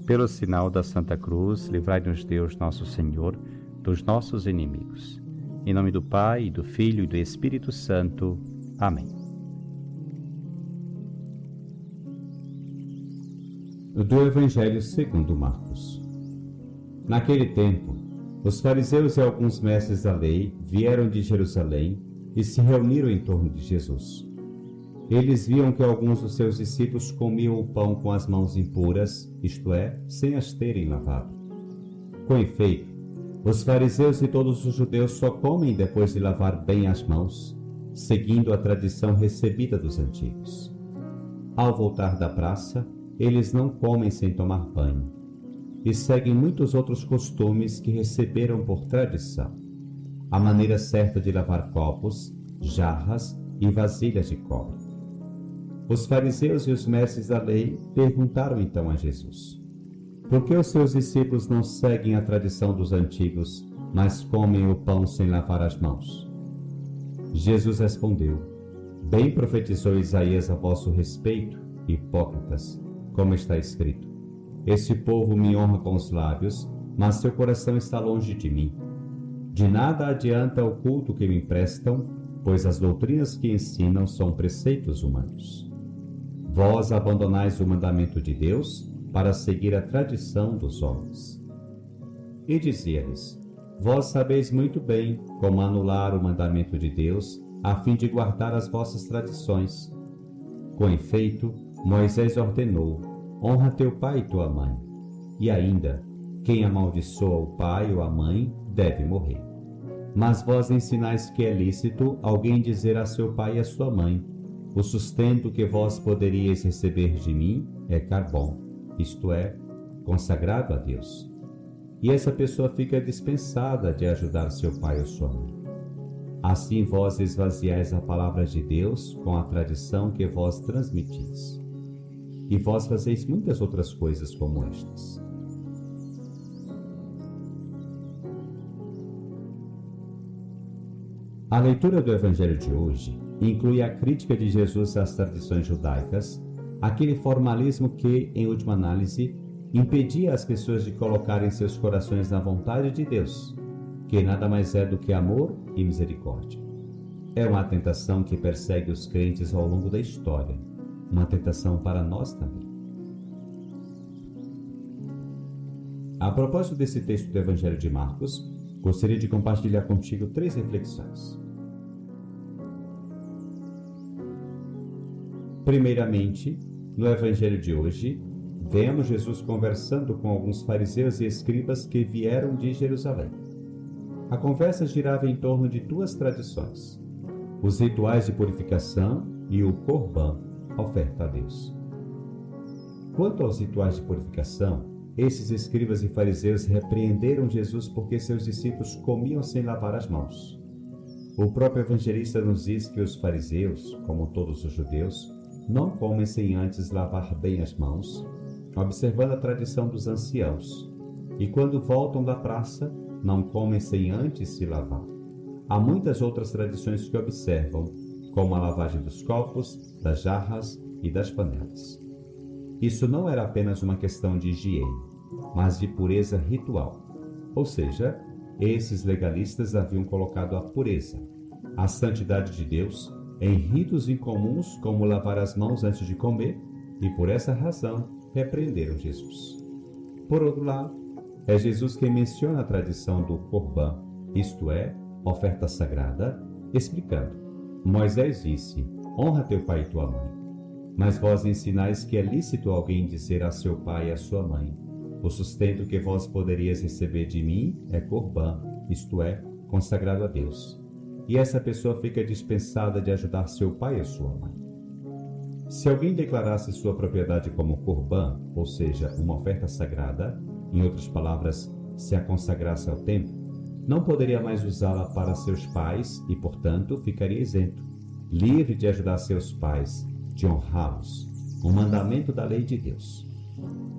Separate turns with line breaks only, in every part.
Pelo sinal da Santa Cruz, livrai-nos Deus nosso Senhor dos nossos inimigos. Em nome do Pai, e do Filho e do Espírito Santo. Amém.
Do Evangelho segundo Marcos. Naquele tempo, os fariseus e alguns mestres da lei vieram de Jerusalém e se reuniram em torno de Jesus. Eles viam que alguns dos seus discípulos comiam o pão com as mãos impuras, isto é, sem as terem lavado. Com efeito, os fariseus e todos os judeus só comem depois de lavar bem as mãos, seguindo a tradição recebida dos antigos. Ao voltar da praça, eles não comem sem tomar banho, e seguem muitos outros costumes que receberam por tradição. A maneira certa de lavar copos, jarras e vasilhas de cobre. Os fariseus e os mestres da lei perguntaram então a Jesus: por que os seus discípulos não seguem a tradição dos antigos, mas comem o pão sem lavar as mãos? Jesus respondeu: bem profetizou Isaías a vosso respeito, hipócritas, como está escrito: este povo me honra com os lábios, mas seu coração está longe de mim. De nada adianta o culto que me prestam, pois as doutrinas que ensinam são preceitos humanos. Vós abandonais o mandamento de Deus para seguir a tradição dos homens. E dizia-lhes: vós sabeis muito bem como anular o mandamento de Deus, a fim de guardar as vossas tradições. Com efeito, Moisés ordenou: honra teu pai e tua mãe. E ainda, quem amaldiçoa o pai ou a mãe deve morrer. Mas vós ensinais que é lícito alguém dizer a seu pai e a sua mãe: o sustento que vós poderíeis receber de mim é carbom, isto é, consagrado a Deus. E essa pessoa fica dispensada de ajudar seu pai ou sua mãe. Assim vós esvaziais a palavra de Deus com a tradição que vós transmitis. E vós fazeis muitas outras coisas como estas. A leitura do Evangelho de hoje inclui a crítica de Jesus às tradições judaicas, aquele formalismo que, em última análise, impedia as pessoas de colocarem seus corações na vontade de Deus, que nada mais é do que amor e misericórdia. É uma tentação que persegue os crentes ao longo da história, uma tentação para nós também. A propósito desse texto do Evangelho de Marcos, gostaria de compartilhar contigo 3 reflexões. Primeiramente, no Evangelho de hoje, vemos Jesus conversando com alguns fariseus e escribas que vieram de Jerusalém. A conversa girava em torno de 2 tradições: os rituais de purificação e o Corban, oferta a Deus. Quanto aos rituais de purificação, esses escribas e fariseus repreenderam Jesus porque seus discípulos comiam sem lavar as mãos. O próprio evangelista nos diz que os fariseus, como todos os judeus, não comem sem antes lavar bem as mãos, observando a tradição dos anciãos, e quando voltam da praça, não comem sem antes se lavar. Há muitas outras tradições que observam, como a lavagem dos copos, das jarras e das panelas. Isso não era apenas uma questão de higiene, mas de pureza ritual, ou seja, esses legalistas haviam colocado a pureza, a santidade de Deus, em ritos incomuns como lavar as mãos antes de comer, e por essa razão repreenderam Jesus. Por outro lado, é Jesus quem menciona a tradição do Corban, isto é, oferta sagrada, explicando: Moisés disse: honra teu pai e tua mãe. Mas vós ensinais que é lícito alguém dizer a seu pai e a sua mãe: o sustento que vós poderias receber de mim é Corban, isto é, consagrado a Deus. E essa pessoa fica dispensada de ajudar seu pai e sua mãe. Se alguém declarasse sua propriedade como Corban, ou seja, uma oferta sagrada, em outras palavras, se a consagrasse ao templo, não poderia mais usá-la para seus pais e, portanto, ficaria isento, livre de ajudar seus pais, de honrá-los, um mandamento da lei de Deus,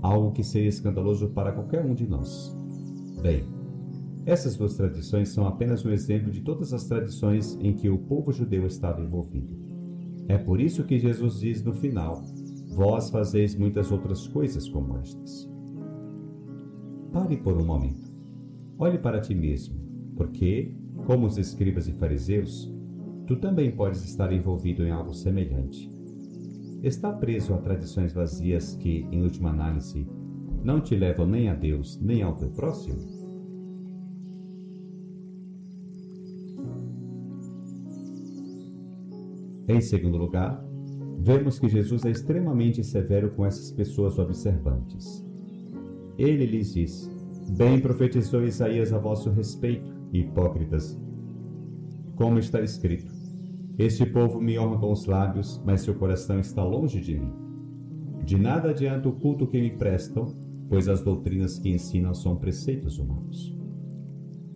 algo que seria escandaloso para qualquer um de nós. Bem, essas 2 tradições são apenas um exemplo de todas as tradições em que o povo judeu estava envolvido. É por isso que Jesus diz no final: vós fazeis muitas outras coisas como estas. pare por um momento. Olhe para ti mesmo, porque, como os escribas e fariseus, tu também podes estar envolvido em algo semelhante. Está preso a tradições vazias que, em última análise, não te levam nem a Deus, nem ao teu próximo? Em segundo lugar, vemos que Jesus é extremamente severo com essas pessoas observantes. Ele lhes diz: bem profetizou Isaías a vosso respeito, hipócritas. Como está escrito: este povo me honra com os lábios, mas seu coração está longe de mim. De nada adianta o culto que me prestam, pois as doutrinas que ensinam são preceitos humanos.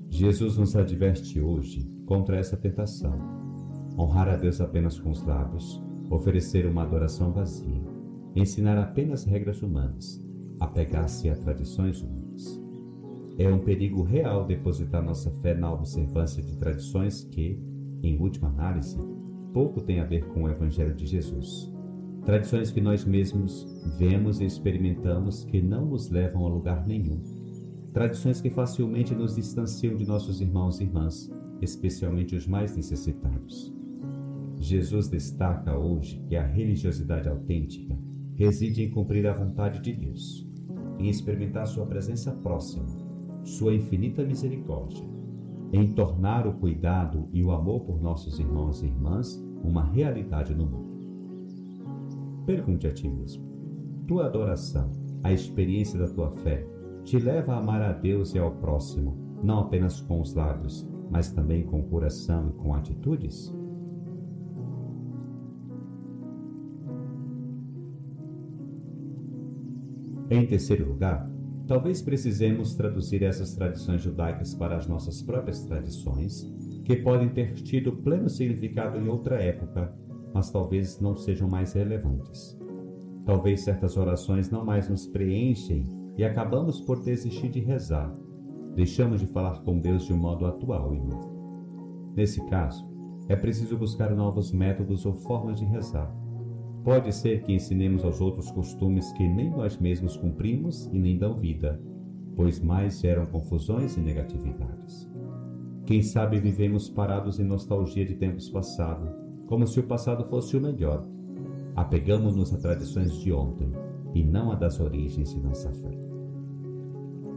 Jesus nos adverte hoje contra essa tentação: honrar a Deus apenas com os lábios, oferecer uma adoração vazia, ensinar apenas regras humanas, apegar-se a tradições humanas. É um perigo real depositar nossa fé na observância de tradições que, em última análise, pouco tem a ver com o Evangelho de Jesus. Tradições que nós mesmos vemos e experimentamos que não nos levam a lugar nenhum. Tradições que facilmente nos distanciam de nossos irmãos e irmãs, especialmente os mais necessitados. Jesus destaca hoje que a religiosidade autêntica reside em cumprir a vontade de Deus, em experimentar sua presença próxima, sua infinita misericórdia, em tornar o cuidado e o amor por nossos irmãos e irmãs uma realidade no mundo. Pergunte a ti mesmo: tua adoração, a experiência da tua fé, te leva a amar a Deus e ao próximo, não apenas com os lábios, mas também com o coração e com atitudes? Em terceiro lugar, talvez precisemos traduzir essas tradições judaicas para as nossas próprias tradições, que podem ter tido pleno significado em outra época, mas talvez não sejam mais relevantes. Talvez certas orações não mais nos preenchem e acabamos por desistir de rezar. Deixamos de falar com Deus de um modo atual e novo. Nesse caso, é preciso buscar novos métodos ou formas de rezar. Pode ser que ensinemos aos outros costumes que nem nós mesmos cumprimos e nem dão vida, pois mais geram confusões e negatividades. Quem sabe vivemos parados em nostalgia de tempos passados, como se o passado fosse o melhor. Apegamo-nos a tradições de ontem e não a das origens de nossa fé.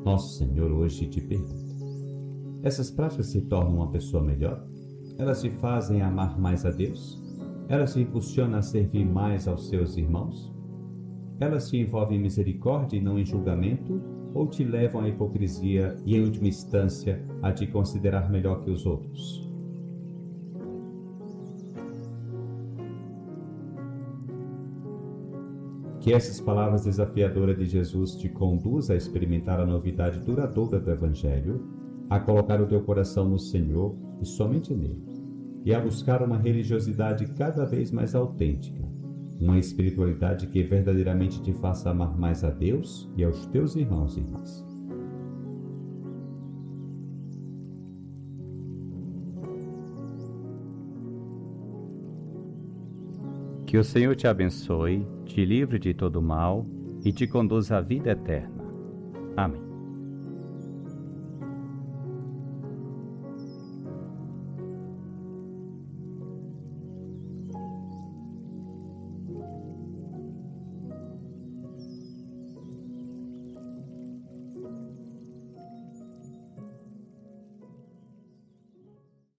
Nosso Senhor hoje te pergunta: essas práticas se tornam uma pessoa melhor? Elas te fazem amar mais a Deus? Elas te impulsionam a servir mais aos seus irmãos? Elas te envolvem em misericórdia e não em julgamento? Ou te levam à hipocrisia e, em última instância, a te considerar melhor que os outros? Que essas palavras desafiadoras de Jesus te conduzam a experimentar a novidade duradoura do Evangelho, a colocar o teu coração no Senhor e somente nele, e a buscar uma religiosidade cada vez mais autêntica, uma espiritualidade que verdadeiramente te faça amar mais a Deus e aos teus irmãos e irmãs.
Que o Senhor te abençoe, te livre de todo mal e te conduza à vida eterna. Amém.